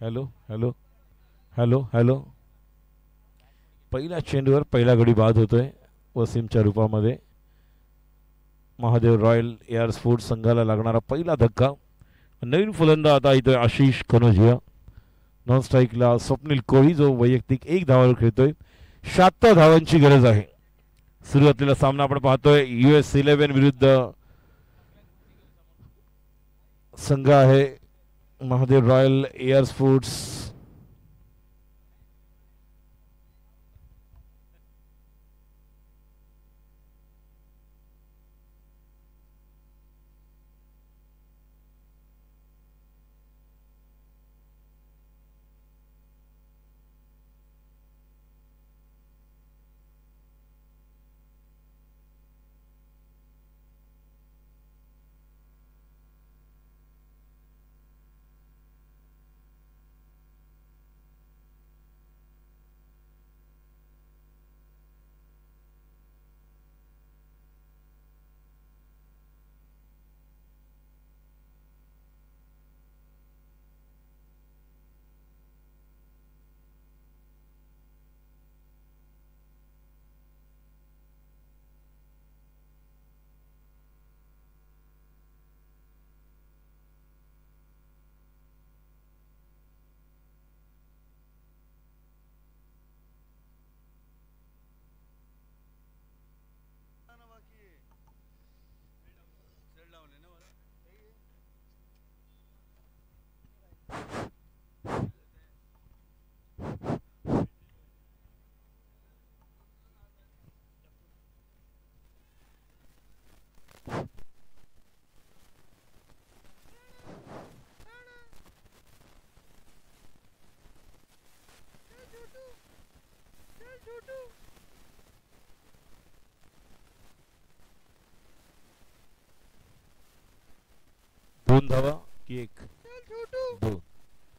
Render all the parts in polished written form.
Hello hello hello hello. पहिल्या चेंडूवर पहिला गडी बाद होतोय वसीमच्या रूपामध्ये. महादेव रॉयल एअर स्पोर्ट्स संघाला लागणारा पहिला धक्का. नवीन फलंदा आता इथं आशिष कनोजिया. नॉन स्ट्राईकला स्वप्नील कोळी जो वैयक्तिक 1 धावावर खेळतोय. 76 धावांची गरज आहे. सुरुवातीला सामना आपण पाहतोय US11 विरुद्ध संघ आहे महादेव रॉयल एअर स्पोर्ट्स. दोन धावा की एक. दोन.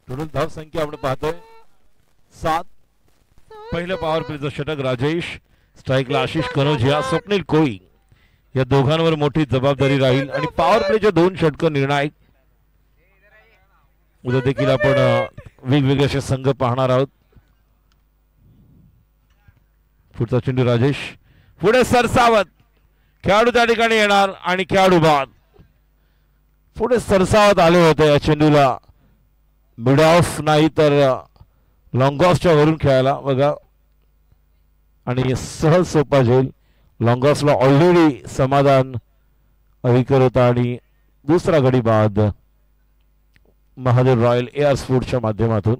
टोटल धाव संख्या आपण पाहतोय 7. पहिलं पॉवर प्लेचं षटक राजेश. स्ट्राईकला आशिष कनोजिया स्वप्नील कोळी या दोघांवर मोठी जबाबदारी राहील आणि पॉवर प्लेचे 2 षटक निर्णायक. उद्या देखील आपण वेगवेगळे असे संघ पाहणार आहोत. पुढचा चेंडू राजेश पुढे सरसावत खेळाडू त्या ठिकाणी येणार आणि खेळाडू बाद. पुढे सरसावत आले होते या चेंडूला मिड ऑफ नाही तर लॉंगॉसच्या वरून खेळायला बघा आणि सहज सोपा झेल. लॉंगॉसला ऑलरेडी समाधान अविकर होता आणि दुसरा गडी बाद महादेव रॉयल एअर स्पोर्ट्सच्या माध्यमातून.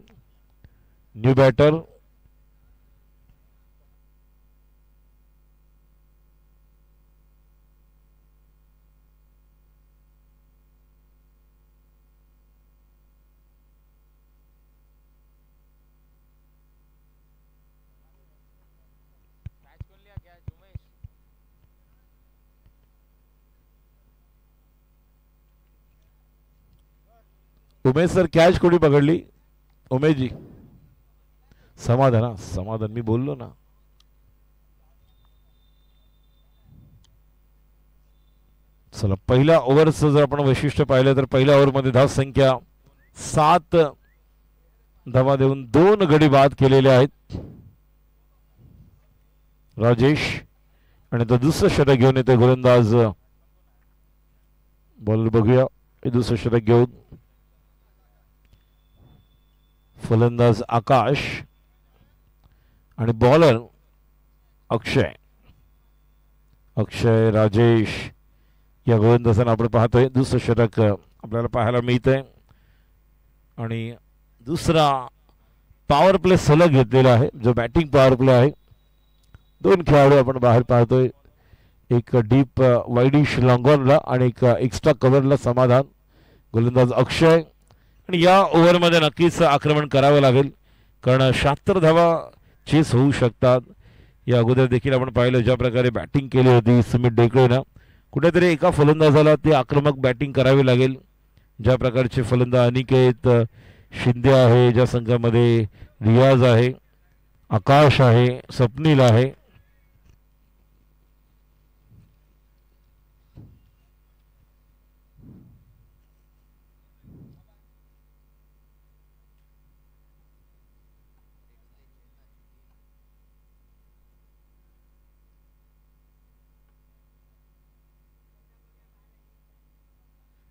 New batter Umesh sir. Catch कोणी पकडली? उमेशजी. समाधान. समाधान मी बोललो ना. चला पहिल्या ओव्हरचं जर आपण वैशिष्ट्य पाहिलं तर पहिल्या ओव्हरमध्ये धाव संख्या 7 धावा देऊन 2 गडी बाद केलेले आहेत राजेश. आणि तो दुसरं षटक घेऊन येतो गोलंदाज. बॉलर बघूया दुसरं षटक घेऊन फलंदाज आकाश आणि बॉलर अक्षय. अक्षय राजेश या गोलंदाजांना आपण पाहतोय. दुसरं षटक आपल्याला पाहायला मिळतंय आणि दुसरा पॉवर प्ले सलग घेतलेला आहे जो बॅटिंग पॉवर प्ले आहे. 2 खेळाडू आपण बाहेर पाहतोय. एक डीप वाईडिश लॉंगॉनला आणि एक एक्स्ट्रा कव्हरला समाधान. गोलंदाज अक्षय. आणि या ओव्हरमध्ये नक्कीच आक्रमण करावं लागेल कारण 76 धावा चेस होऊ शकतात. या अगोदर देखील आपण पाहिलं ज्या प्रकारे बॅटिंग केली होती सुमित डेकळेनं. कुठेतरी एका फलंदाजाला ते आक्रमक बॅटिंग करावी लागेल. ज्या प्रकारचे फलंदाज अनिकेत शिंदे आहे, ज्या संघामध्ये रियाज आहे, आकाश आहे, स्वप्नील आहे.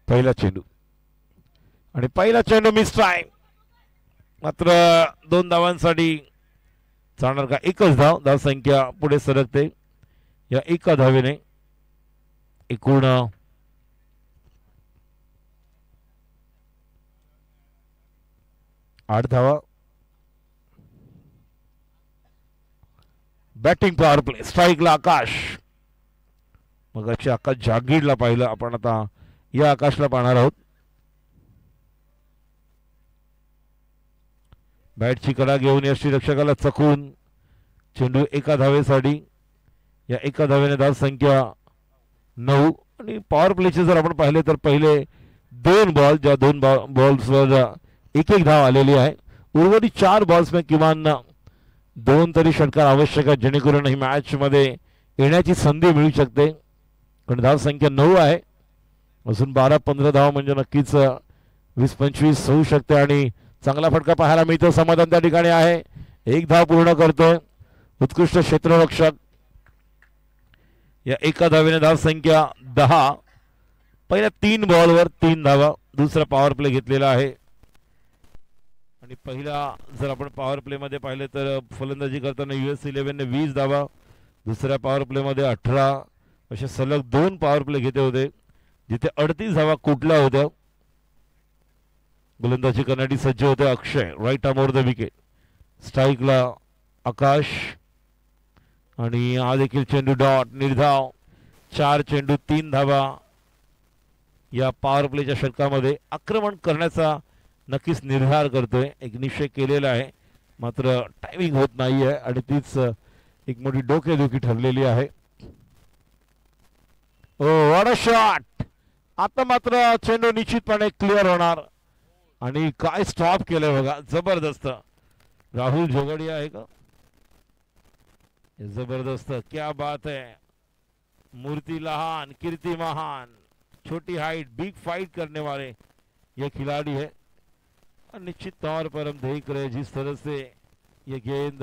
पहिला चेंडू आणि पहिला चेंडू मिस टाइम. मात्र 2 धावांसाठी चालणार का? एकच धाव. धावसंख्या पुढे सरकते या एका धावेने. एकूण 8 धावा. Batting power play. स्ट्राईकला आकाश. मग आकाश जागीरला पाहिलं आपण, आता या आकाशला पाहणार आहोत. बॅटची कडा घेऊन यष्टीरक्षकाला चकून चेंडू एका धावेसाठी. या एका धावेने धाव संख्या 9. आणि पॉवर प्लेचे जर आपण पाहिले तर पहिले 2 बॉल, ज्या 2 बॉल्सवर एक धाव आलेली आहे. उर्वरित 4 बॉल्स में किमान 2 तरी षटकार आवश्यक आहे, जेणेकरून ही मॅच मध्ये येण्याची संधी मिळू शकते. कारण धाव संख्या 9 आहे. अजून 12-15 धाव म्हणजे नक्कीच 20-25 होऊ शकते आणि चांगला फटका पाहायला मिळतो. समाधान त्या ठिकाणी आहे. 1 धाव पूर्ण करतोय उत्कृष्ट क्षेत्ररक्षक. या एका धावेने धाव संख्या 10. पहिल्या 3 बॉलवर 3 धावा. दुसरा पॉवर प्ले घेतलेला आहे. आणि पहिला जर आपण पॉवर प्ले मध्ये पाहिले तर फलंदाजी करताना US11 ने 20 धावा, दुसऱ्या पॉवर प्ले मध्ये 18. असे सलग 2 पॉवर प्ले घेते होते जिथे 38 धावा कुठल्या होत्या. गोलंदाजी करण्यासाठी सज्ज होते Akshay. Right arm over the wicket. स्ट्राईकला आकाश आणि हा देखील चेंडू डॉट. निर्धाव. 4 चेंडू 3 धावा. या पॉवर प्लेच्या षटकामध्ये आक्रमण करण्याचा नक्कीच निर्धार करतोय, एक निश्चय केलेला आहे. मात्र टायमिंग होत नाही आहे आणि तीच एक मोठी डोकेदुखी ठरलेली आहे. ओ व्हॉट अ शॉट. आता मात्र चेंडू निश्चितपणे क्लिअर होणार. आणि काय स्टॉप केलंय बघा, जबरदस्त. राहुल झोगडिया आहे का? जबरदस्त, क्या बात है. मूर्ति लहान कीर्ति महान. छोटी हाइट बिग फाइट करने वाले ये खिलाड़ी है. और निश्चित तौर पर हम देख रहे हैं जिस तरह से ये गेंद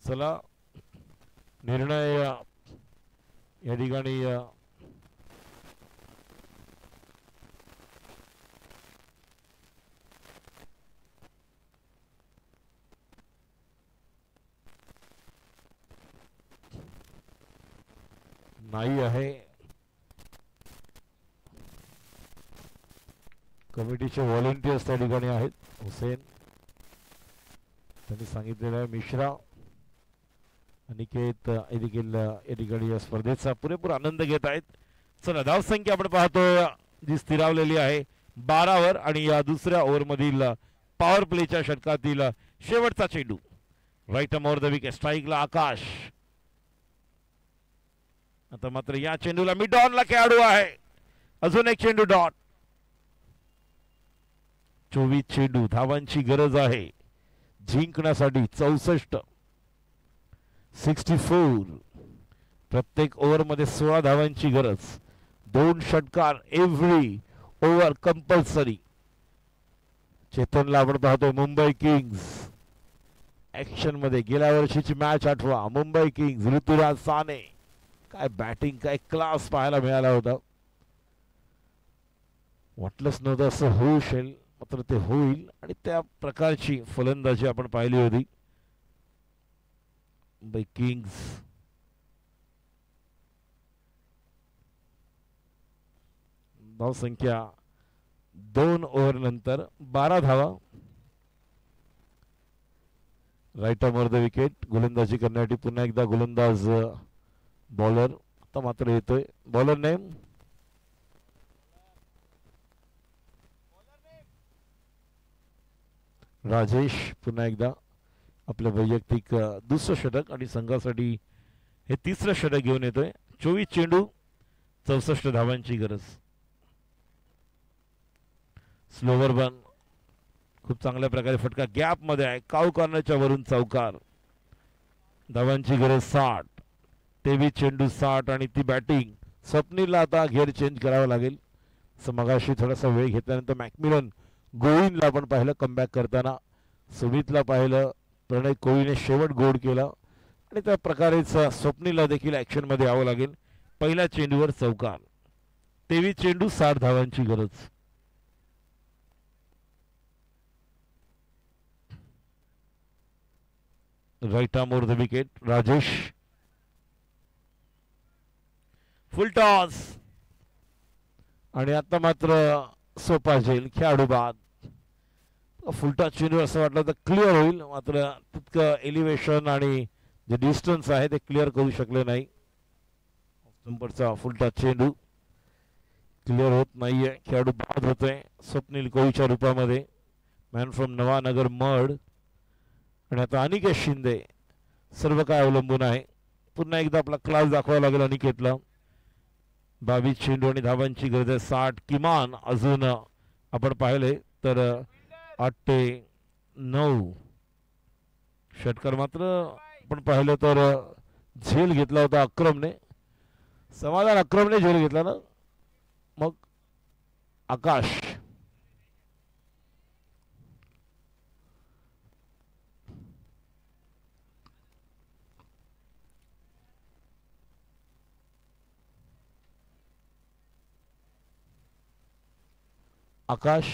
चला निर्णय या ठिकाणी नाही आहे. कमिटीचे व्हॉलंटियर्स त्या ठिकाणी आहेत. हुसेन त्यांनी सांगितलेलं आहे. मिश्रा अनिकेत देखील या ठिकाणी या स्पर्धेचा पुरेपूर आनंद घेत आहेत. चला धाव संख्या आपण पाहतोय जी स्थिरावलेली आहे 12 वर. आणि या दुसऱ्या ओव्हर मधील पॉवर प्लेच्या षटकातील शेवटचा चेंडू. Right arm over the wicket. स्ट्राईकला आकाश. आता मात्र या चेंडूला मिड ऑनला खेळाडू आहे. अजून एक चेंडू डॉट. 24 चेंडू. धावांची गरज आहे जिंकण्यासाठी. 64 प्रत्येक ओव्हर मध्ये 16 धावांची गरज. 2 षटकार एव्हरी ओव्हर कंपल्सरी. चेतनला आपण पाहतोय. मुंबई किंग्स ऍक्शन मध्ये. गेल्या वर्षीची मॅच आठवा. मुंबई किंग्स ऋतुराज साने काय बॅटिंग, काय क्लास पाहायला मिळाला होता. वाटलंच नव्हतं असं होऊ शकेल, मात्र ते होईल. आणि त्या प्रकारची फलंदाजी आपण पाहिली होती मुंबई किंग्स. धावसंख्या 2 ओव्हर नंतर 12 धावा. राईट आर्मवर द विकेट. गोलंदाजी करण्यासाठी पुन्हा एकदा गोलंदाज बॉलर. आता मात्र येतोय बॉलर नेम राजेश. पुन्हा एकदा आपलं वैयक्तिक दुसरं षटक आणि संघासाठी हे तिसरं षटक घेऊन येतोय. 24 चेंडू 64 धावांची गरज. स्लोवर बन खूप चांगल्या प्रकारे फटका गॅप मध्ये आहे. काऊ कॉर्नरच्या वरून चौकार. धावांची गरज 60. 23 चेंडू 60 आणि ती बॅटिंग. स्वप्नीलला आता घेर चेंज करावा लागेल. मगाशी थोडासा वेळ घेतल्यानंतर मॅकमिलन गोविंदला आपण पाहिलं कमबॅक करताना. सुमितला पाहिलं. प्रणय कोहलीने शेवट गोड केला आणि त्या प्रकारेच स्वप्नीलला देखील ॲक्शनमध्ये यावं लागेल. पहिल्या चेंडूवर चौकार. 23 चेंडू 60 धावांची गरज. Right arm over the wicket. Rajesh. Full toss आणि आता मात्र सोपा झेल. खेळाडू बाद. फुलटॉस चेंडू असं वाटलं तर क्लिअर होईल, मात्र तितकं एलिव्हेशन आणि जे डिस्टन्स आहे ते क्लिअर करू शकले नाही. नंबरचा फुलटॉस चेंडू क्लिअर होत नाहीये. खेळाडू बाद होतोय स्वप्नील कोहलीच्या रूपामध्ये. मॅन फ्रॉम नवानगर मड. आणि आता अनिकेत शिंदे. सर्व काय अवलंबून आहे. पुन्हा एकदा आपला क्लास दाखवावा लागेल अनिकेतला. 22 चेंडू आणि धावांची गरज आहे 60 किमान. अजून आपण पाहिले तर 8 ते 9 षटकार मात्र आपण पाहिलं तर झेल घेतला होता अक्रमने. समाधान अक्रमने झेल घेतला ना. मग आकाश. आकाश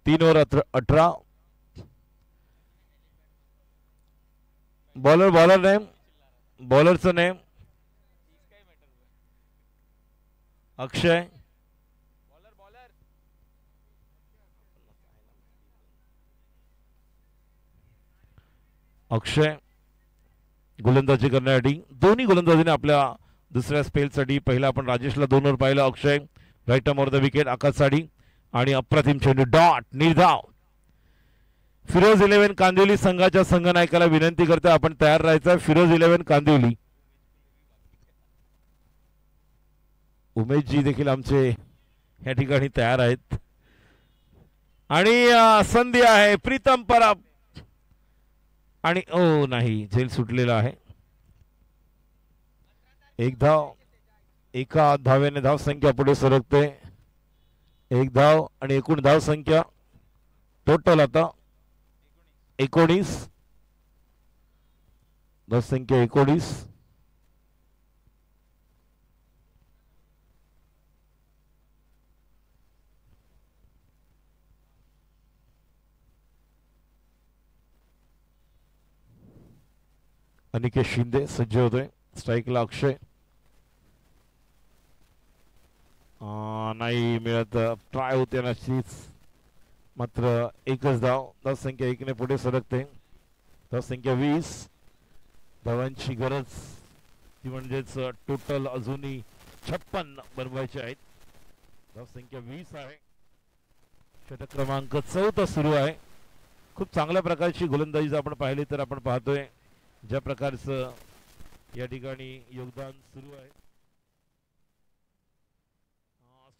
3 ओव्हर 18. बॉलर नेम, बॉलरचं नेम अक्षय. अक्षय गोलंदाजी करण्यासाठी दोन्ही गोलंदाजीने आपल्या दुसऱ्या स्पेलसाठी. पहिला आपण राजेशला 2 ओव्हर पाहिलं. Akshay right arm over the wicket आकाशसाठी आणि अप्रतिम चेंडू डॉट निर्धाव. फिरोज 11 कांदिवली संघाच्या संघनायकाला विनंती करते आपण तयार राहायचं. फिरोज 11 कांदिवली. उमेशजी देखील आमचे या ठिकाणी तयार आहेत आणि संधी आहे. प्रीतम परब आणि ओ नाही, झेल सुटलेला आहे. एक धाव, एका धावेने धाव संख्या पुढे सरकते. एक धाव आणि एकूण धाव संख्या टोटल आता 19. धाव संख्या 19. अनिकेत शिंदे सज्ज होतोय. स्ट्राईकला अक्षय. नाही मिळत. ट्राय होते नक्कीच, मात्र एकच धाव. धाव संख्या 1 ने पुढे सरकते. धाव संख्या 20. धावांची गरज ती म्हणजेच टोटल अजूनही 56 बनवायचे आहेत. धाव संख्या 20 आहे. षटक क्रमांक 14 सुरू आहे. खूप चांगल्या प्रकारची गोलंदाजी आपण पाहिली तर आपण पाहतोय ज्या प्रकारचं या ठिकाणी योगदान सुरू आहे.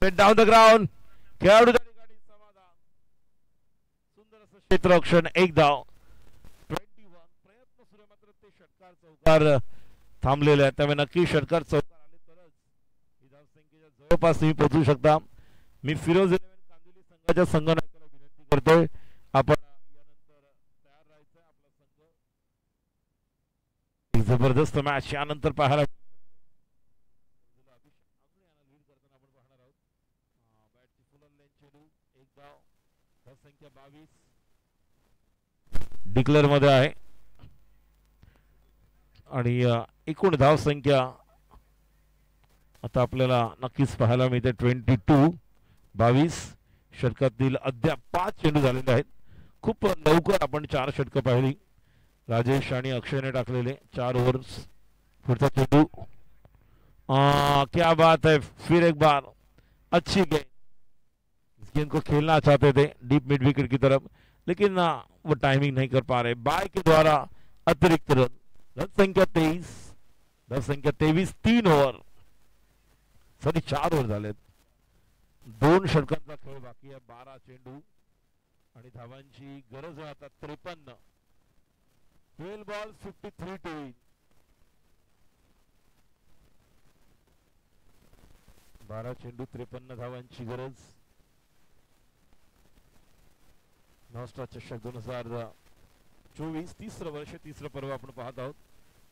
Straight down the ground. खेळाडूच्या ठिकाणी समाधान. सुंदर असं क्षेत्ररक्षण. एक धाव. 21. प्रयत्न सुरू आहे, मात्र ते षटकार चौकार थांबलेले आहेत. त्यामुळे नक्की षटकार चौकार आले तरच ही धावसंख्येच्या जवळपास तुम्ही पोहोचू शकता. मी फिरोज 11 कांदिवली संघाच्या संघनायकाला विनंती करतोय आपण यानंतर तयार राहायचं. आपला संघ जबरदस्त मॅच यानंतर पाहायला संख्या 22 डिक्लेअर मध्ये आहे आणि एकूण धाव संख्या आता आपल्याला नक्कीच पाहायला मिळते 22. 22 षटकातील अद्याप 5 चेंडू झालेले आहेत. खूप लवकर आपण 4 षटकं पाहिली. राजेश आणि अक्षयने टाकलेले 4 ओव्हर्स. पुढचा चेंडू. क्या बात है, फिर एक बार अच्छी गेंद. इस गेंद को खेलना चाहते थे डीप मिड विकेट की तरफ, लेकिन वो टाइमिंग नहीं कर पा रहे. बाय के द्वारा अतिरिक्त रन. रन संख्या 23. रन संख्या 23. 3 ओव्हर सॉरी 4 ओव्हर झालेत. 2 षटकांचा खेळ बाकी आहे. 12 चेंडू आणि धावांची गरज आहे आता 53. 12 बॉल 53 टू विन. 12 चेंडू 53 धावांची गरज. नॉस्ट्रा चषक 2024 तिसरं वर्ष, तिसरं पर्व आपण पाहत आहोत.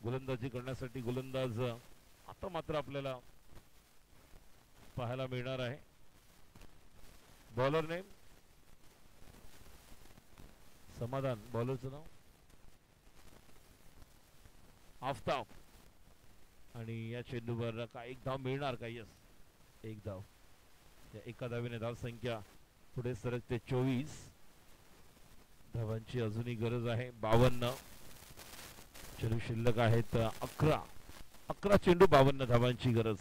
गोलंदाजी करण्यासाठी गोलंदाज आता मात्र आपल्याला पाहायला मिळणार आहे. बॉलर नेम समाधान. बॉलरचं नाव आफताब. आणि या चेंडूवर का एक धाव मिळणार का? यस, एक धाव. या एका धावेने धाव संख्या पुढे सरकते 24. धावांची अजूनही गरज आहे 52. चेंडू शिल्लक आहेत 11 चेंडू 52 धावांची गरज.